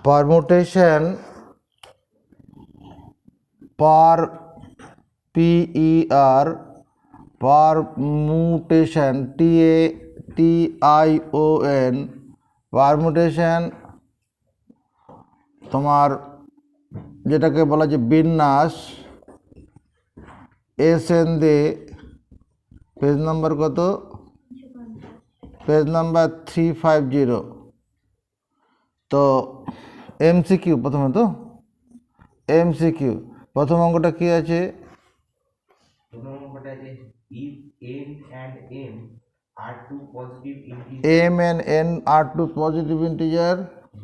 permutation per permutation TATION permutation তোমার যেটাকে বলা যে বিন্যাস এসএন দে পেজ নাম্বার কত পেজ নাম্বার 350 তো এমসিকিউ প্রথমে তো এমসিকিউ প্রথম অঙ্কটা কি আছে প্রথম অঙ্কটা আছে if n and m are two positive integers m and n are two positive integer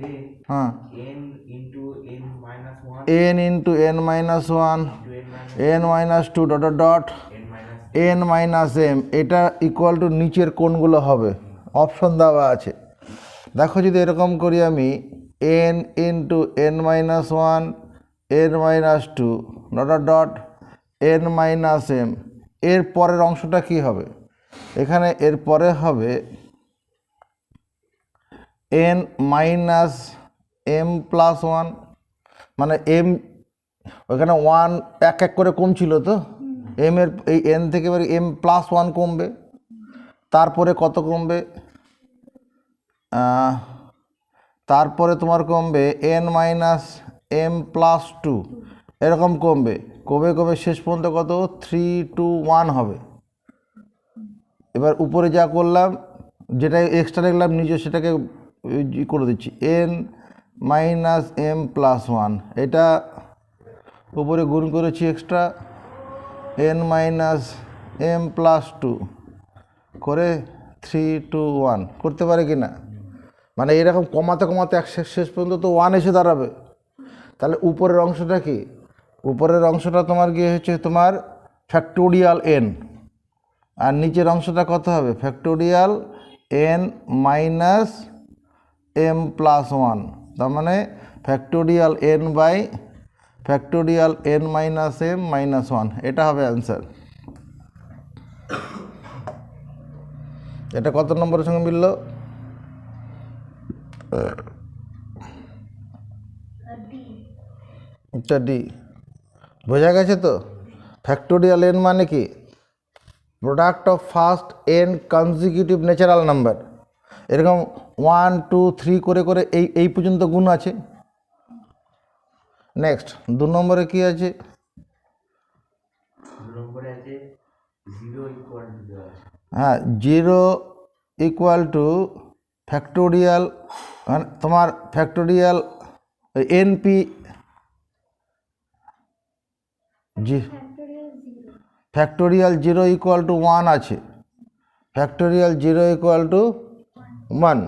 then হ্যাঁ n into n minus 1 n into n minus 1 into n minus n minus 2 dot dot dot n minus n minus m এটা equal to নিচের কোনগুলো হবে option দেওয়া আছে দেখো যদি এরকম করি আমি n into n minus 1 n minus 2 dot dot dot n minus m এর পরের অংশটা কি হবে এখানে এর পরে হবে n minus m plus 1 মানে m ওখানে 1 এক এক করে কমছিল তো m এর এই n থেকে এবার m plus 1 কমবে তারপরে কত কমবে তারপরে তোমার কমবে n minus m plus 2 এরকম কমবে কমে কমে শেষ পর্যন্ত কত 3 2 1 হবে এবার উপরে যা করলাম যেটা এক্সট্রা লিখলাম নিচে সেটাকে করে দিচ্ছি n minus m plus 1 এটা উপরে গুণ করেছি extra n minus m plus 2 করে 3 2 1 করতে পারে কি না মানে এরকম কমাতে কমাতে এক শেষ পর্যন্ত তো 1 এসে দাঁড়াবে তাহলে উপরের অংশটা কি উপরের অংশটা তোমার গিয়ে হচ্ছে তোমার ফ্যাক্টোরিয়াল n আর নিচের অংশটা কত হবে factorial n minus m plus 1 তার মানে factorial n by factorial n minus m minus 1 এটা হবে অ্যান্সার এটা কত নম্বরের সঙ্গে মিলল এটা ডি বোঝা গেছে তো ফ্যাক্টোরিয়াল n মানে কি product of first n consecutive natural number এরকম 1 2 3 করে করে এই পর্যন্ত গুণ আছে নেক্সট 2 নম্বরে কি আছে 2 নম্বরে আছে 0 equal to হ্যাঁ 0 ইকুয়াল টু ফ্যাক্টোরিয়াল তোমার ফ্যাক্টোরিয়াল এনপি জি ফ্যাক্টোরিয়াল 0 ইকুয়াল টু 1 আছে ফ্যাক্টোরিয়াল 0 ইকুয়াল টু 1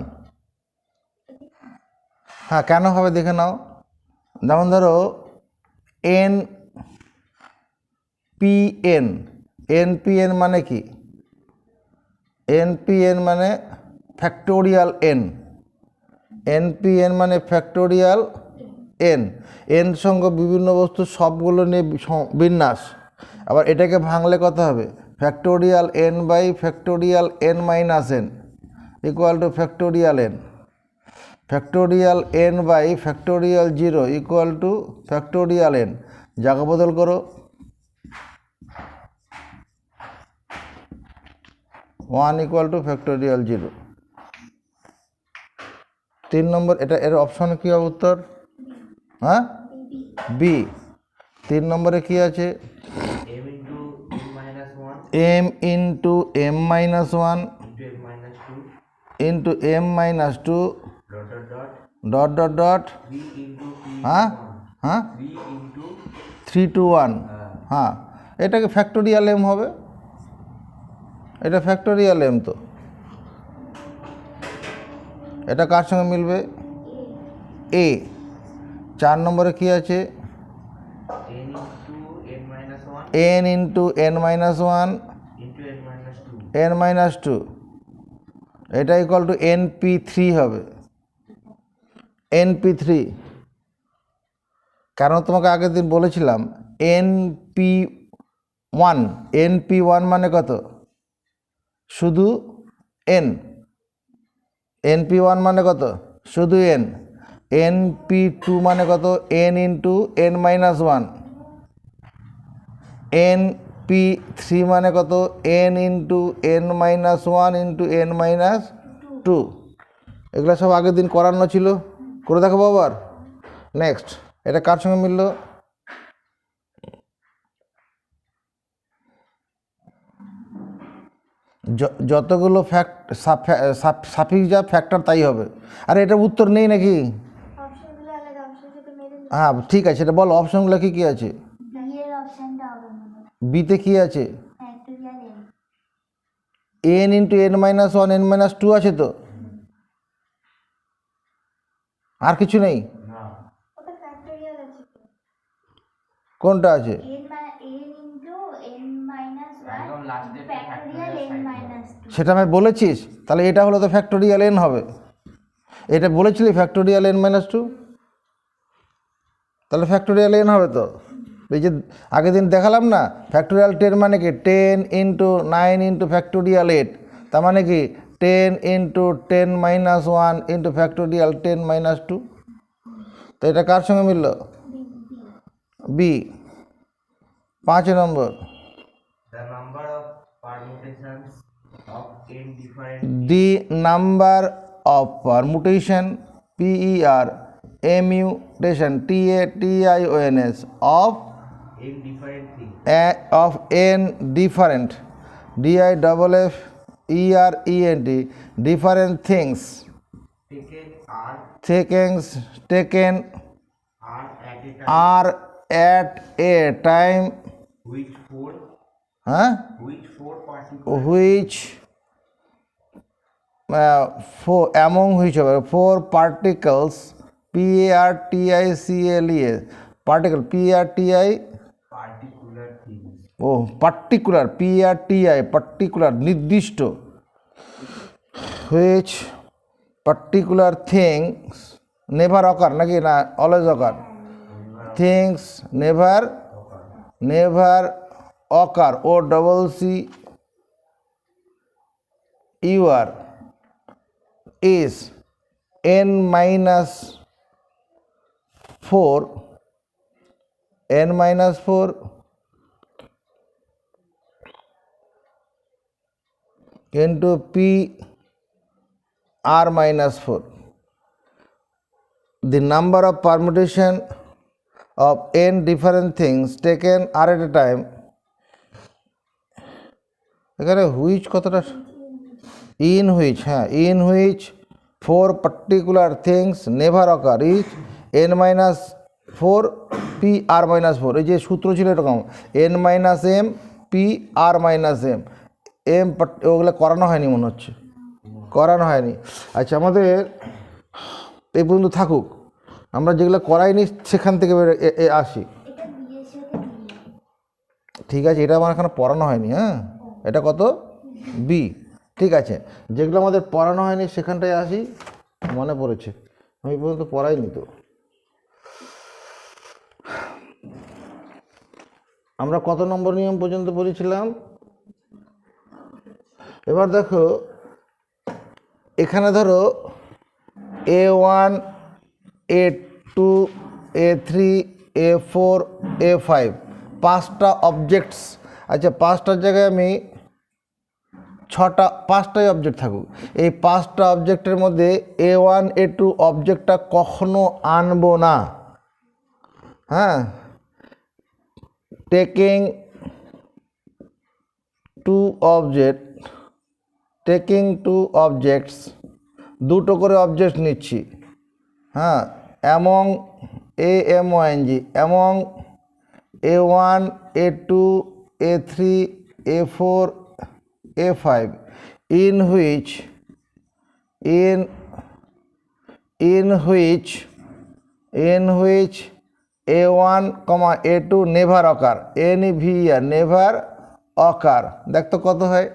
হ্যাঁ কেন হবে দেখে নাও যেমন ধরো এন পি এন মানে কি এন মানে ফ্যাক্টোরিয়াল এন মানে ফ্যাক্টোরিয়াল এন সঙ্গে বিভিন্ন বস্তু সবগুলো নিয়ে বিন্যাস আবার এটাকে ভাঙলে কত হবে factorial n by factorial n minus n equal to factorial n factorial n by factorial 0 equal to factorial n জায়গা বদল করো 1 ইকুয়াল টু ফ্যাক্টোরিয়াল 0 3 নম্বর এটা এর অপশন কি হবে উত্তর হ্যাঁ বি 3 নম্বরে কি আছে m into m minus 1 into m minus 2 dot dot dot হ্যাঁ হ্যাঁ 3 to 1 হ্যাঁ এটাকে ফ্যাক্টোরিয়াল m হবে এটা ফ্যাক্টোরিয়াল m তো এটা কার সঙ্গে মিলবে a 4 নম্বরে কি আছে n into n minus 1 n minus 2 এটা ইকুয়াল টু np3 হবে np3 কারণ তোমাকে আগের দিন বলেছিলাম np1 মানে কত শুধু n np1 মানে কত শুধু n np2 মানে কত n into n minus one, np3 মানে কত n into n minus one into n minus two. এগুলো সব আগের দিন করানো ছিল, করে দেখাবো আবার। নেক্সট, এটা কার সঙ্গে মিলল? যতগুলো সাফিক্স যা ফ্যাক্টর তাই হবে। আরে এটার উত্তর নেই নাকি? অপশনগুলো আলাদা, অপশনের সাথে মেলে নিই। হ্যাঁ ঠিক আছে, এটা বলো অপশনগুলো কী কী আছে? বি এর অপশনটা হবে না, বিতে কী আছে? Factorial n N. Into n minus one n minus two আছে তো, আর কিছু নেই? না, ওটা ফ্যাক্টোরিয়াল আছে তো। কোনটা আছে? এন ইন্টু এন মাইনাস একদম ওয়ান last এ factorial N factorial minus two. সেটা আমি বলেছিস, তাহলে এটা হলো তো ফ্যাক্টোরিয়াল n হবে। এটা বলেছিলি ফ্যাক্টোরিয়াল n মাইনাস টু, তাহলে ফ্যাক্টোরিয়াল n হবে তো। এই যে আগের দিন দেখালাম না, ফ্যাক্টোরিয়াল 10 মানে কি 10 ইন্টু 9 ইন্টু ফ্যাক্টোরিয়াল 8, তার মানে কি 10 into 10 minus one into factorial 10 minus টু। তো এটা কার সঙ্গে মিলল? বি। 5 নম্বর, the number of permutations of n different the number of permutation mutation of n different things of n different different things taken are at a time which four particular which among which হবে four particles particles particular things ও particular particular নির্দিষ্ট, which particular things never occur নাকি না always occur? Things never occur ও double C UR is n minus 4 into p r minus 4. The number of permutation of n different things taken are at a time. এখানে which কতটা? in which, হ্যাঁ in which four particular things never occur is n minus 4 p r minus 4. এই যে সূত্র ছিল এরকম n minus m p r minus m m, ওগুলো করানো হয়নি মনে হচ্ছে, করানো হয়নি। আচ্ছা আমাদের এই পর্যন্ত থাকুক, আমরা যেগুলো করাইনি সেখান থেকে আসি। এটা বি এর সাথে মিলে। ঠিক আছে, এটা আমার এখানে পড়ানো হয়নি। হ্যাঁ, এটা কত? বি। ঠিক আছে, যেগুলো আমাদের পড়ানো হয়নি সেখানটায় আসি। মনে পড়েছে, আমি পর্যন্ত পড়াইনি তো। আমরা কত নম্বর নিয়ম পর্যন্ত পড়েছিলাম? এবার দেখো এখানে ধরো A1 A2 A3 A4 A5 পাঁচটা অবজেক্টস। আচ্ছা পাঁচটার জায়গায় আমি পাঁচটাই অবজেক্ট থাকুক। এই পাঁচটা অবজেক্টের মধ্যে A1 A2 অবজেক্টটা কখনো আনবো না। হ্যাঁ, টেকিং টু অবজেক্টস, দুটো করে অবজেক্ট নিচ্ছি। হ্যাঁ, among AMONG among A1 A2 A3 A4 A5 in which A1, A2 never occur, never occur। দেখ তো কত হয়?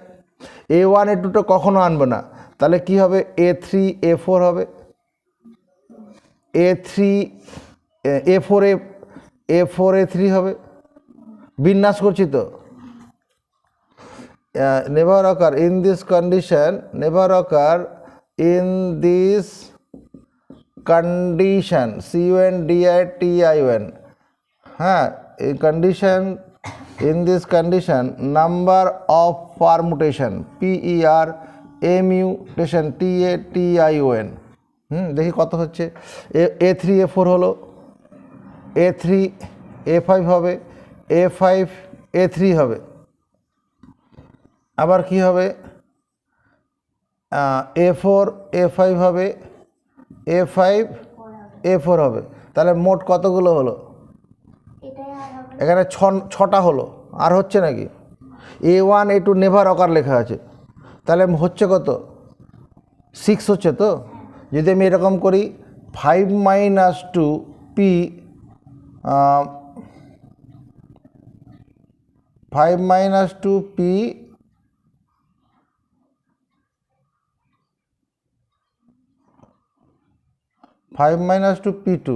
A1 A2টা কখনো আনবে না, তাহলে কি হবে? A3 A4 হবে, A4 A3 হবে। বিন্যাস করছি তো। never occur in this condition, CONDITION, হ্যাঁ, in this condition number of permutation, PERMUTATION, TATION, দেখি কত হচ্ছে। A3 A4 হলো, A3 A5 হবে, A5 A3 হবে, আবার কি হবে, A4 A5 হবে, A5 A4 হবে। তাহলে মোট কতগুলো হলো? এটাই আর হবে এখানে ছটা হলো, আর হচ্ছে নাকি? A1 A2 নেভার অকার লেখা আছে, তাহলে হচ্ছে কত? 6 হচ্ছে তো। যদি আমি এরকম করি 5 - 2 P 5 - 2 P 5 - 2 P2,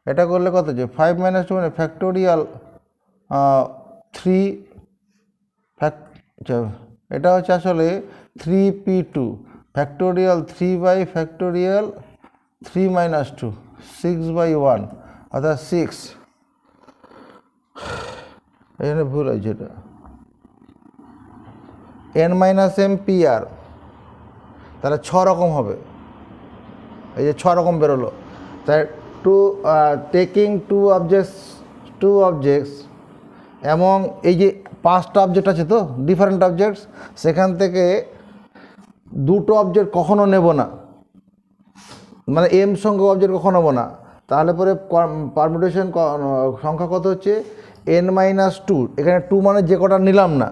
এটা করলে কত হচ্ছে? 5 - 2 মানে ফ্যাক্টোরিয়াল 3 এটা হচ্ছে আসলে 3P2 ফ্যাক্টোরিয়াল 3/ফ্যাক্টোরিয়াল 3 - 2 6/1 অর্থাৎ 6। এখানে ভুল হয়েছে, এটা n - m PR, তাহলে 6 রকম হবে। এই যে 6 রকম বেরোলো। তাই টেকিং টু অবজেক্টস, এবং এই যে 5টা অবজেক্ট আছে তো, ডিফারেন্ট অবজেক্টস, সেখান থেকে 2টো অবজেক্ট কখনো নেব না, মানে m সংখ্যক অবজেক্ট কখনো নেব না। তাহলে পরে পারমুটেশন সংখ্যা কত হচ্ছে? n - 2, এখানে 2 মানে যে কটা নিলাম না।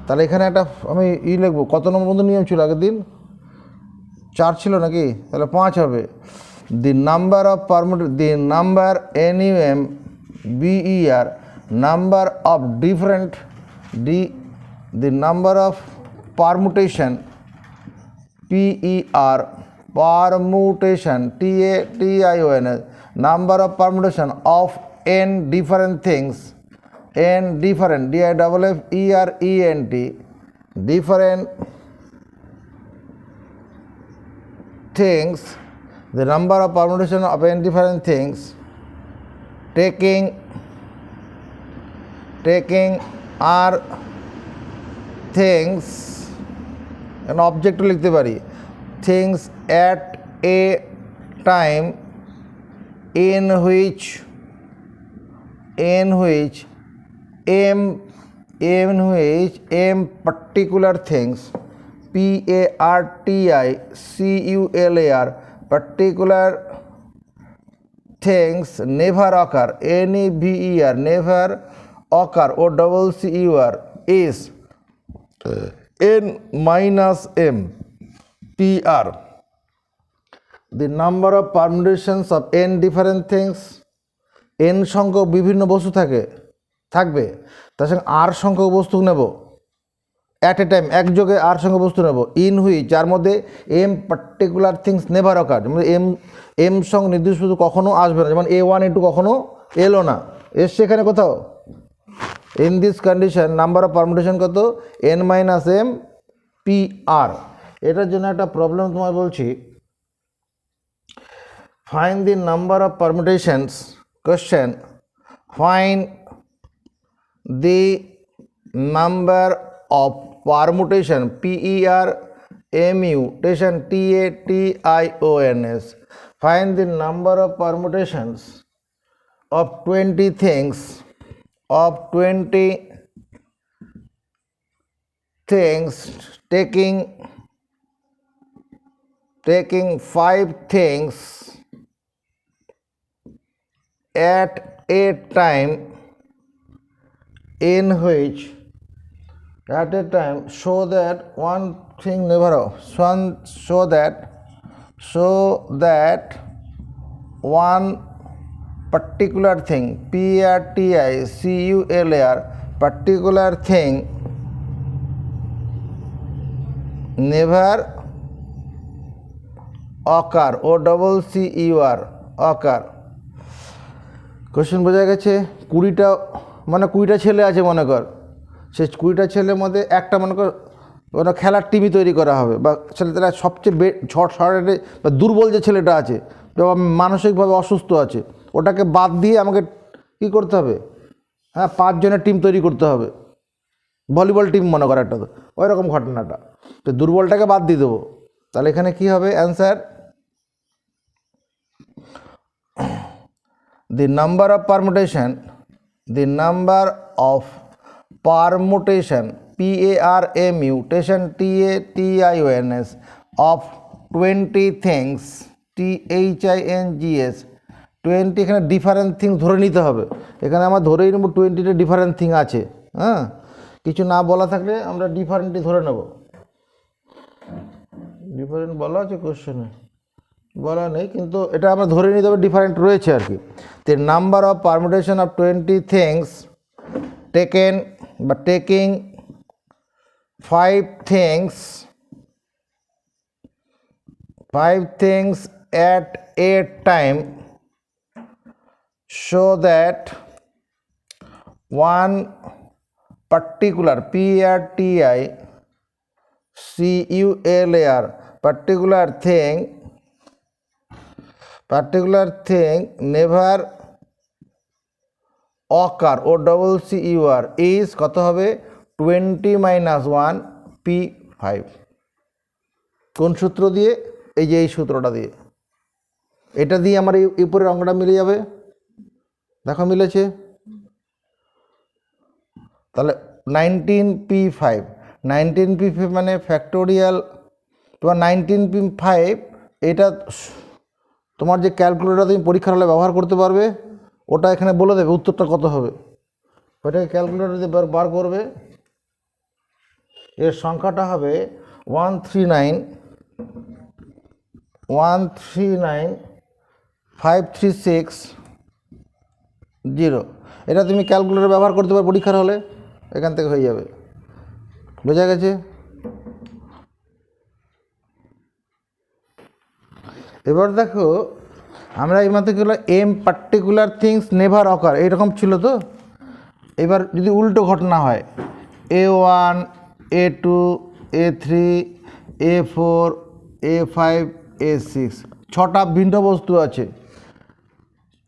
তাহলে এখানে একটা আমি লিখবো, কত নম্বর বন্ধু নিয়ম ছিল আগের দিন? 4 ছিল নাকি? তাহলে 5 হবে। the number of NUMBER, number of different the number of permutation, PER, permutation, TATION, number of permutation of n different things, n different, DIFFERENT, different things, the number of permutation of n different things, taking are things, an object লিখতে পারি, things at a time in which m particular things, PARTICULAR, particular things never occur, NEVER, never occur, OCCUR, is n - m PR, the number of permutations of n different things, n সংখ্যক বিভিন্ন বস্তু থাকবে, তার সঙ্গে r সংখ্যক বস্তু নেব at a time, একযোগে r সংখ্যক বস্তু নেব, ইন হুইচ, যার মধ্যে m পার্টিকুলার থিংস নেভার অকার, মানে m সংখ্যক নির্দিষ্ট বস্তু কখনো আসবে না, যেমন A1 A2 কখনো এলো না, এসছে এখানে কোথাও। In this condition number of permutation কত? n - m PR। এটার জন্য একটা প্রবলেম তোমায় বলছি, find the number of permutations, question, find the number of permutation, PERMUTATION, TATIONS, find the number of permutations of 20 things, taking 5 things at a time in which at a time show that one thing never show that one particular thing, PARTICULAR, particular thing never occur, OCCUR, occur। Question বোঝা গেছে? 20টা মানে 20টা ছেলে আছে মনে কর, সেই 20টা ছেলের মধ্যে একটা মনে কর কোনো খেলার টিমই তৈরি করা হবে, বা ছেলেটা সবচেয়ে শর্ট বা দুর্বল যে ছেলেটা আছে মানসিকভাবে অসুস্থ আছে, ওটাকে বাদ দিয়ে আমাকে কী করতে হবে, হ্যাঁ 5 জনের টিম তৈরি করতে হবে, ভলিবল টিম মনে করো একটা, তো ওই রকম ঘটনাটা, তো দুর্বলটাকে বাদ দিয়ে দেবো। তাহলে এখানে কি হবে answer, the number of permutation PARMUTATIONS of 20 things, THINGS 20, এখানে ডিফারেন্ট থিংস ধরে নিতে হবে, এখানে আমার ধরেই নেব 20টা ডিফারেন্ট থিং আছে। হ্যাঁ, কিছু না বলা থাকলে আমরা ডিফারেন্টই ধরে নেব। ডিফারেন্ট বলা আছে কোশ্চেনে, বলা নেই, কিন্তু এটা আমরা ধরে নিতে হবে ডিফারেন্ট রয়েছে আর কি। the number of permutation of 20 things taken বা taking 5 things at a time so that one particular particular thing never occur is কত হবে 20 - 1 P5। কোন সূত্র দিয়ে, এই যে এই সূত্রটা দিয়ে, এটা দিয়ে আমার এই উপরের অঙ্কটা মিলে যাবে, দেখো মিলেছে। তাহলে 19P5 মানে ফ্যাক্টোরিয়াল, তোমার 19P5, এটা তোমার যে ক্যালকুলেটর তুমি পরীক্ষার হলে ব্যবহার করতে পারবে, ওটা এখানে বলে দেবে উত্তরটা কত হবে, ওটাকে ক্যালকুলেটর দিয়ে বার করবে, এর সংখ্যাটা হবে 139,536,0। এটা তুমি ক্যালকুলেটর ব্যবহার করতে পারো পরীক্ষার হলে, এখান থেকে হয়ে যাবে, বোঝা গেছে। এবার দেখো আমরা এই মাত্র কি হলো, পার্টিকুলার থিংস নেভার অকার, এইরকম ছিল তো। এবার যদি উল্টো ঘটনা হয়, A1 A2 A3 A4 A5 A6, 6টা ভিন্ন বস্তু আছে,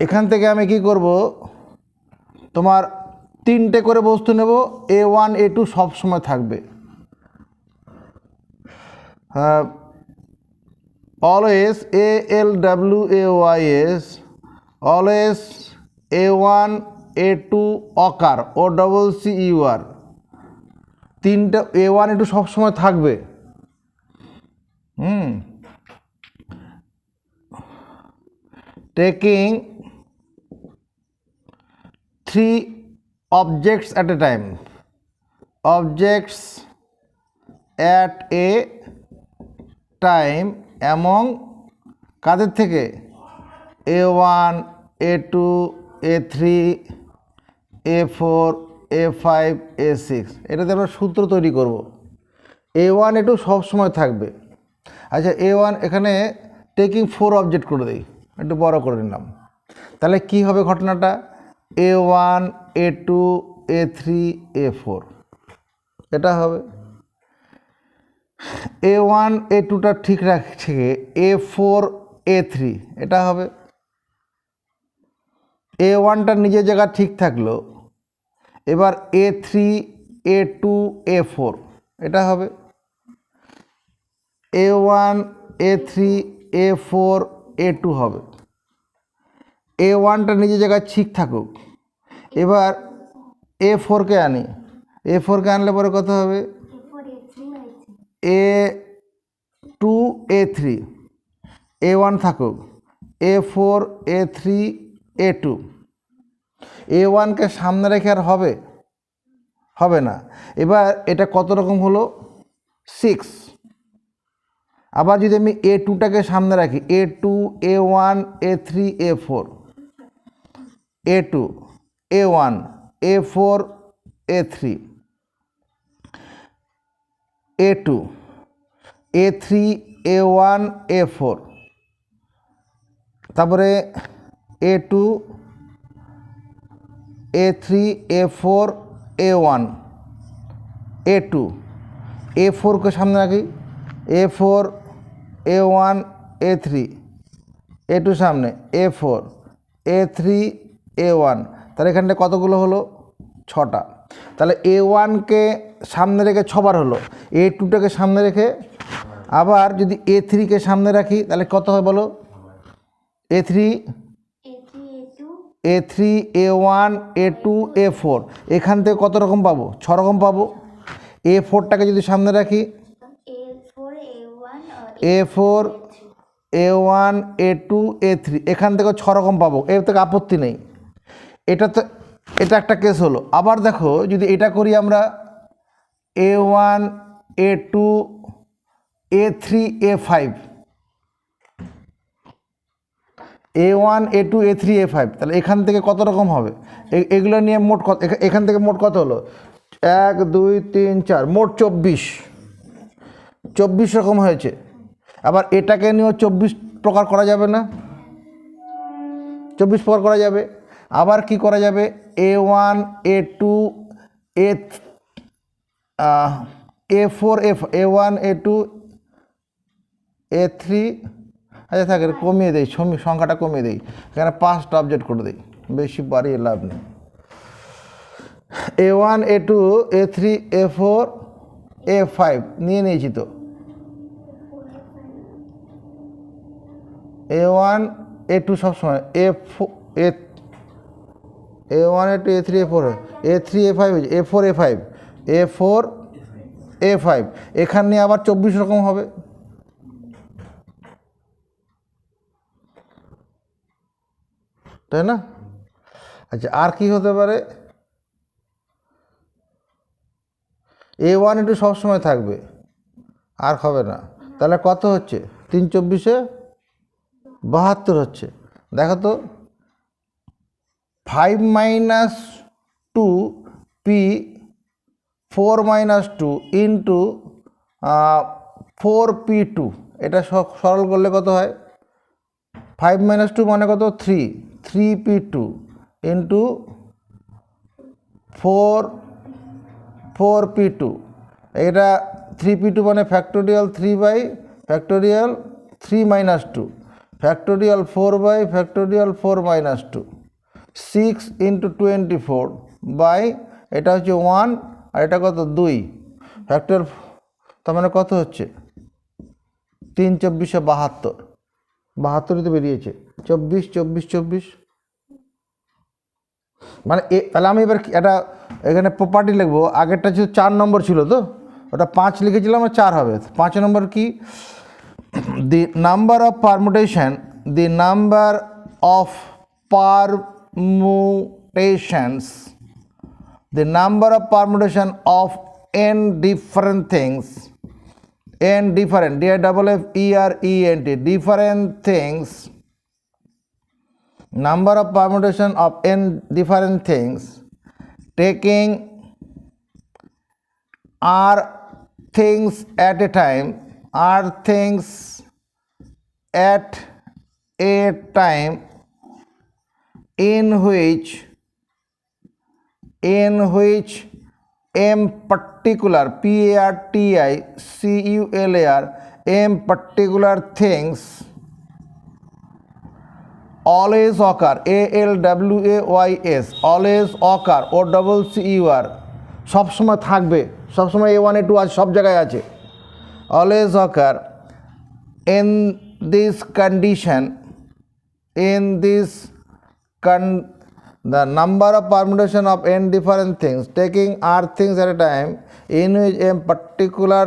এখান থেকে আমি কি করব, তোমার 3টে করে বস্তু নেব, A1 A2 সব সময় থাকবে, always ALWAYS always A1 A2 occur OCCUR, 3টে A1 A2 সব সময় থাকবে। taking 3 objects at a time, among কাদের থেকে, A1 A2 A3 A4 A5 A6, এটাতে আমরা সূত্র তৈরি করব, A1 A2 সব সময় থাকবে। আচ্ছা A1 এখানে টেকিং 4 অবজেক্ট করে দিই, একটু বড় করে নিলাম, তাহলে কি হবে ঘটনাটা, A1 A2 A3 A4 এটা হবে। A1 A2টা ঠিক রাখছে, A4 A3 এটা হবে। A1টা নিজের জায়গা ঠিক থাকলো, এবার A3 A2 A4 এটা হবে। A1 A3 A4 A2 হবে। A1টা নিজের জায়গায় ঠিক থাকুক, এবার A4কে আনি, A4কে আনলে পরে কত হবে, A2 A3, A1 থাকুক, A4 A3 A2, A1কে সামনে রেখে আর হবে না। এবার এটা কত রকম হলো, 6। আবার যদি আমি A2টাকে সামনে রাখি, A2 A1 A3 A4 A2 A1 A4 A3 A2 A3 A1 A4, তারপরে A2 A3 A4 A1 A2 A4কে সামনে রাখি, A4 A1 A3 A2 সামনে A4 A3 A1, তাহলে এখানটা কতগুলো হলো? 6টা। তাহলে A1কে সামনে রেখে 6বার হলো, A2টাকে সামনে রেখে, আবার যদি A3কে সামনে রাখি তাহলে কত হয় বলো? A3 A3 A1 A2 A4, এখান থেকে কত রকম পাবো? 6 রকম পাবো। A4টাকে যদি সামনে রাখি, A4 A1 A2 A3, এখান থেকে 6 রকম পাবো, এর থেকে আপত্তি নেই। এটা একটা কেস হলো। আবার দেখো যদি এটা করি আমরা A1 A2 A3 A5, A1 A2 A3 A5, তাহলে এখান থেকে কত রকম হবে? এগুলো নিয়ে মোট কত, এখান থেকে মোট কত হলো? 1 2 3 4, মোট 24 রকম হয়েছে। আবার এটাকে নিয়েও 24 প্রকার করা যাবে না? 24 প্রকার করা যাবে। আবার কি করা যাবে? A1 A2 A4 A1 A2 A3, আচ্ছা থাকে কমিয়ে দেই, সংখ্যাটা কমিয়ে দেই, এখানে 5টা অবজেক্ট করে দিই, বেশি বাড়িয়ে লাভ নেই। A1 A2 A3 A4 A5 নিয়েছি তো। A1 A2 সবসময় A1 A2 A3 A4 A3 A5 A4 A5 A4 A5, এখানে আবার 24 রকম হবে। তাই না? আচ্ছা, আর কি হতে পারে? A1 A2 সবসময় থাকবে, আর হবে না। তাহলে কত হচ্ছে? 3 24 72 হচ্ছে। দেখো তো, 5 - 2 P 4 - 2 ইন্টু 4P2, এটা সরল করলে কত হয়? 5 - 2 মানে কত? 3P2 ইন্টু 4P2, এটা 3P2 মানে factorial 3 by factorial 3 - 2 factorial 4 by factorial 4 - 2, 6 into 24 by, এটা হচ্ছে 1 আর এটা কত? 2 ফ্যাক্টোরিয়াল, তার মানে কত হচ্ছে? 3 24 72, 72ই তো বেরিয়েছে। 24 24 24, মানে তাহলে আমি এবার এটা এখানে প্রপার্টি লিখবো। আগেরটা ছিল 4 নম্বর ছিল, তো ওটা 5 লিখেছিলাম, 4 হবে। 5 নম্বর কি? the number of permutations of n different things, n different different things, number of permutation of n different things taking r things at a time, in which m particular m particular things always occur, ALWAYS, always occur, OCCUR, সবসময় থাকবে, সবসময় A1 A2 আছে, সব জায়গায় আছে। always occur in this condition, the number of permutation of n different things taking r things at a time in which m particular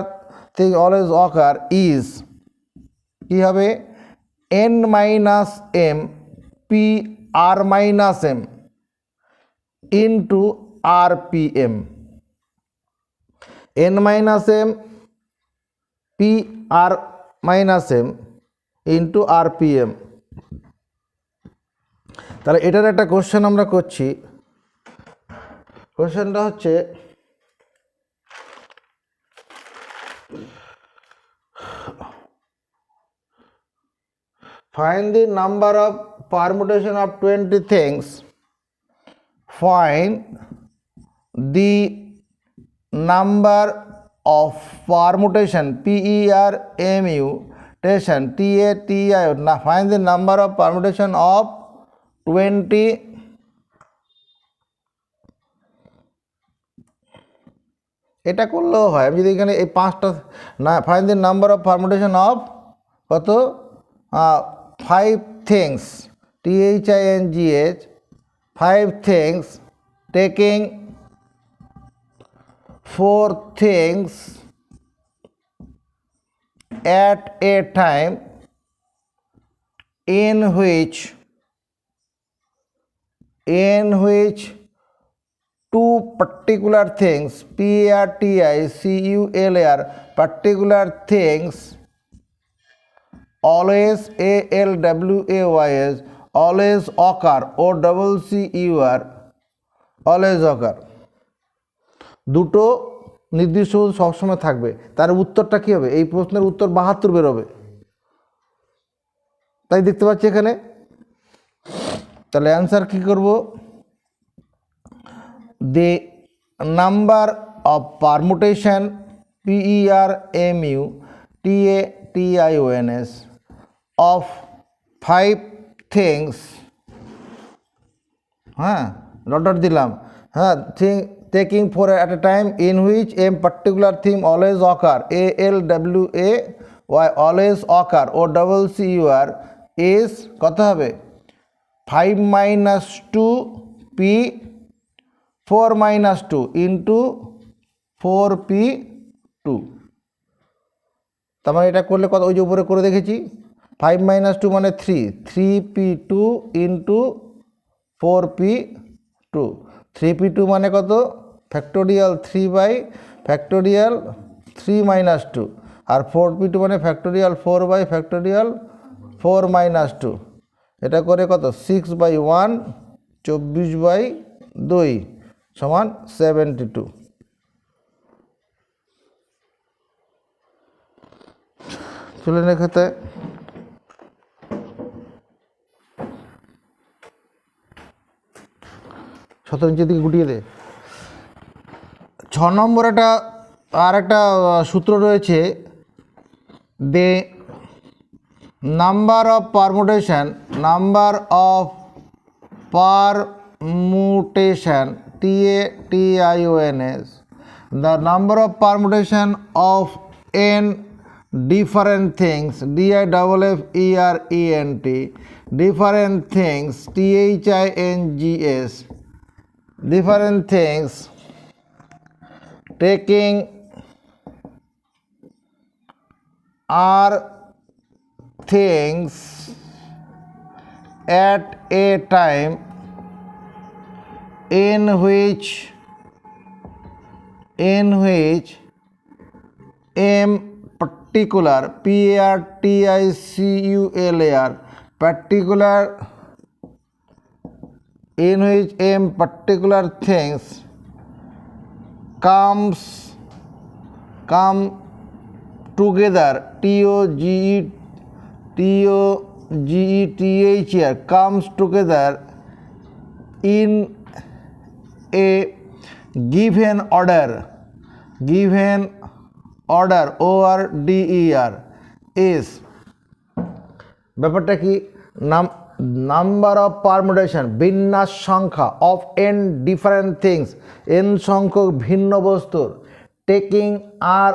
thing always occur is, কি হবে? n minus m p r minus m into rpm, n minus m p r minus m into rpm। তাহলে এটার একটা question আমরা করছি। কোশ্চেনটা হচ্ছে, find the number of permutation of 20 things, find the number of permutation PERMU TATI, find the number of permutation of 20 এটা করলেও হয়। আমি যদি এখানে এই 5টা না, find the number of permutation of কত 5 things, THINGH, 5 things, taking 4 things at a time, in which two particular things, particular, particular things, always, ALWAYS, always occur, OCCUR, always occur, দুটো নির্দিষ্ট সবসময় থাকবে। তার উত্তরটা কী হবে? এই প্রশ্নের উত্তর 72 বেরোবে, তাই দেখতে পাচ্ছি এখানে। তাহলে অ্যান্সার কী করব? The number of permutation, PERMUTATIONS, of 5 things, হ্যাঁ ডট দিলাম, হ্যাঁ taking 4 at a time, in which a particular theme always occur, ALWAY, always occur, OCCUR, is কত হবে? 5 minus 2 P 4 minus 2 into 4P2। তার মানে এটা করলে কত? ওই যে উপরে করে দেখেছি, 5 minus 2 মানে 3P2 into 4P2, 3P2 মানে কত? ফ্যাক্টোরিয়াল 3 বাই ফ্যাক্টোরিয়াল 3 minus 2, আর 4P2 মানে ফ্যাক্টোরিয়াল 4 বাই ফ্যাক্টোরিয়াল 4 minus 2। এটা করে কত? 6/1, 24/2 সমান 72। চলে রেখাতে সতেরো ইঞ্চের দিকে গুটিয়ে দে। 6 নম্বর আর একটা সূত্র রয়েছে, দে number of permutation, TATIONS, the number of permutation of n different things, DIFFERENT, different things, THINGS, different things, taking R things at a time, in which m particular, PARTICULAR, particular, in which m particular things come together, TOGETHR, comes together in a given order, ORDER, is ব্যাপারটা কি? Number of permutation, বিন্যাস সংখ্যা, of n different things, n সংখ্যক ভিন্ন বস্তুর, taking R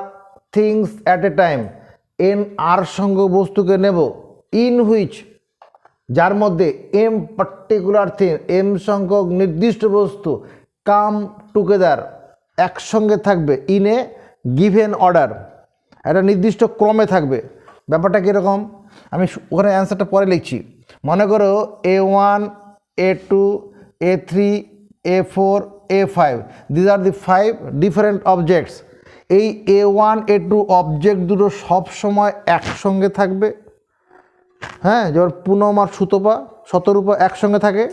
things at a time, n আর সংখ্যক বস্তুকে নেব, ইন হুইচ যার মধ্যে m পার্টিকুলার থিং, m সংখ্যক নির্দিষ্ট বস্তু, কাম টুগেদার একসঙ্গে থাকবে, ইন এ গিভেন অর্ডার একটা নির্দিষ্ট ক্রমে থাকবে। ব্যাপারটা কীরকম? আমি ওখানে অ্যান্সারটা পরে লিখছি। মনে করো A1, A2, A3, A4, A5, these are the 5 different objects. এই A1, A2 অবজেক্ট দুটো সবসময় একসঙ্গে থাকবে। হ্যাঁ, যেমন পুনম আর শতরূপা একসঙ্গে থাকে,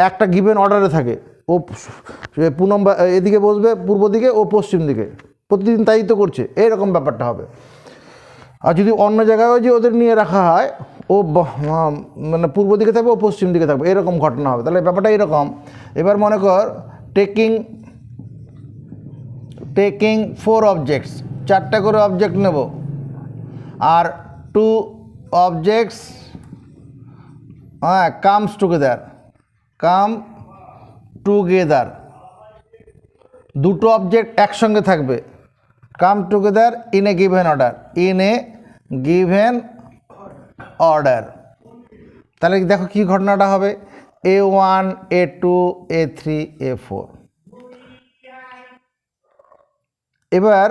একটা গিভেন অর্ডারে থাকে। ও পুনম এদিকে বসবে পূর্ব দিকে, ও পশ্চিম দিকে, প্রতিদিন তাই তো করছে, এইরকম ব্যাপারটা হবে। আর যদি অন্য জায়গায় যে ওদের নিয়ে রাখা হয়, ও মানে পূর্ব দিকে থাকবে, ও পশ্চিম দিকে থাকবে, এরকম ঘটনা হবে। তাহলে ব্যাপারটা এরকম। এবার মনে কর টেকিং 4 অবজেক্টস, 4টা করে অবজেক্ট নেব, আর two objects comes together, দুটো অবজেক্ট একসঙ্গে থাকবে, come together in a given order. তাহলে দেখো কি ঘটনাটা হবে, A1 A2 A3 A4। এবার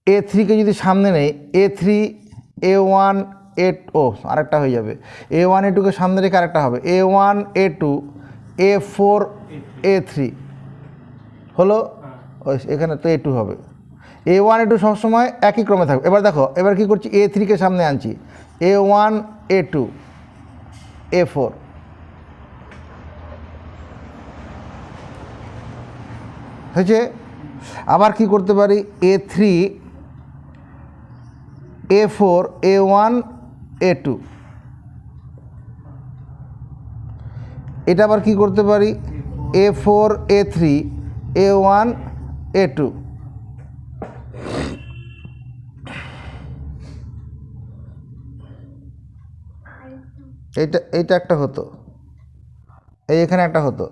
A3 কে যদি সামনে নেই, A3 A1 A2 আরেকটা হয়ে যাবে, A1 A2 কে সামনে রেখে আরেকটা হবে A1 A2 A4 A3 হলো। ওই এখানে তো A2 হবে, A1 A2 সবসময় একই ক্রমে থাকবে। এবার দেখো, এবার কি করছি, A3 কে সামনে আনছি, A1 A2 A4। হয়েছে। আবার কি করতে পারি, A3 A4 A1 A2, এটা আবার কি করতে পারি, A4 A3 A1 A2। এইটা একটা হতো, এখানে একটা হতো,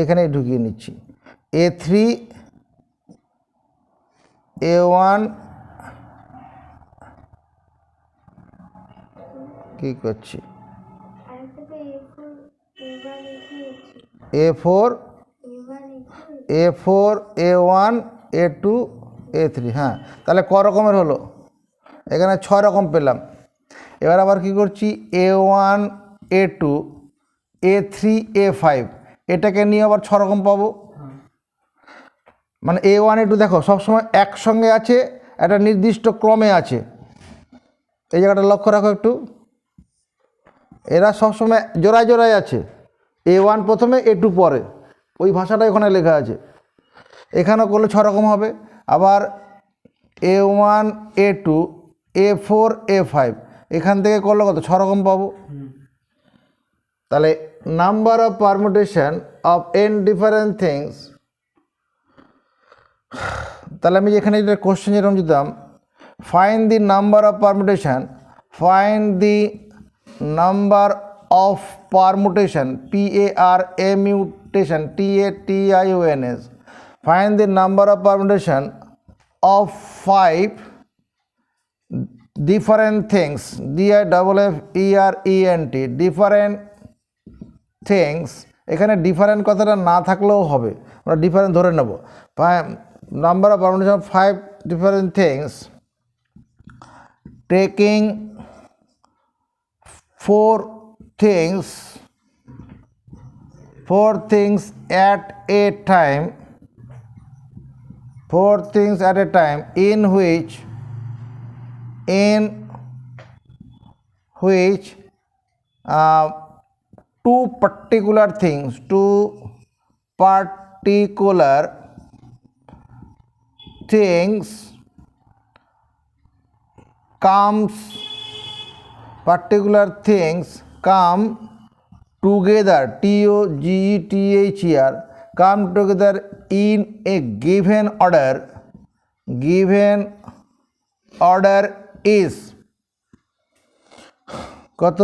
এখানে ঢুকিয়ে নিচ্ছি A3 A1 কি করছি, A4 A1 A2 A3। হ্যাঁ, তাহলে ক রকমের হলো, এখানে 6 রকম পেলাম। এবার আবার কি করছি, A1 A2 A3 A5, এটাকে নিয়ে আবার 6 রকম পাবো। মানে A1 A2 দেখো সবসময় একসঙ্গে আছে, একটা নির্দিষ্ট ক্রমে আছে। এই জায়গাটা লক্ষ্য রাখো একটু, এরা সবসময় জোড়ায় জোড়ায় আছে, A1 প্রথমে A2 পরে, ওই ভাষাটা ওখানে লেখা আছে। এখানেও করলে 6 রকম হবে। আবার A1 A2 A4 A5, এখান থেকে করলে কত, 6 রকম পাবো। তাহলে number of permutation of n different things, তাহলে আমি যেখানে এটা কোশ্চেন যেরকম দিতাম, find the number of permutation, find the number of permutation PARMUTATION TATIONS, find the number of permutation of 5 different things, DIFFERENT, different things। এখানে different কথাটা না থাকলেও হবে, আমরা ডিফারেন্ট ধরে নেব। Number of permutation of 5 different things taking 4 things at a time, 4 things at a time, in which two particular things come together, TOGETHER, come together in a given order is কত।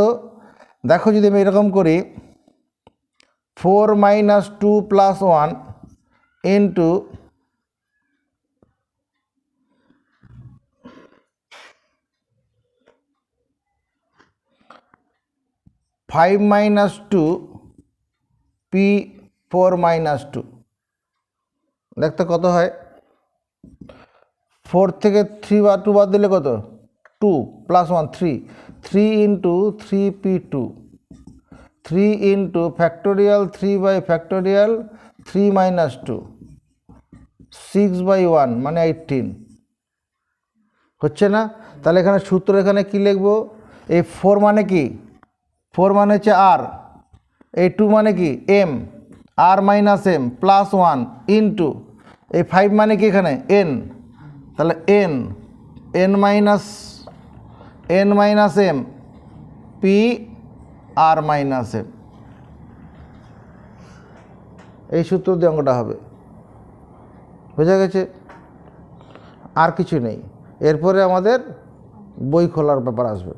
দেখো যদি আমি এরকম করি, 4 - 2 + 1 into 5 - 2 P4 - 2, দেখতে কত হয়, 4 থেকে 3 বা 2 বাদ দিলে কত, 2 + 1 3, 3 into 3P2, 3 into factorial 3 by factorial 3 - 2, 6/1 মানে 18 হচ্ছে না। তাহলে এখানে সূত্র এখানে কি লিখবো, এই 4 মানে কি, 4 মানে হচ্ছে R, এই 2 মানে কি M, R - M +1 ইন্টু এই 5 মানে কি এখানে N, তাহলে N M P R - M, এই সূত্র দিয়ে অঙ্কটা হবে। বোঝা গেছে, আর কিছু নেই। এরপরে আমাদের বই খোলার ব্যাপার আসবে।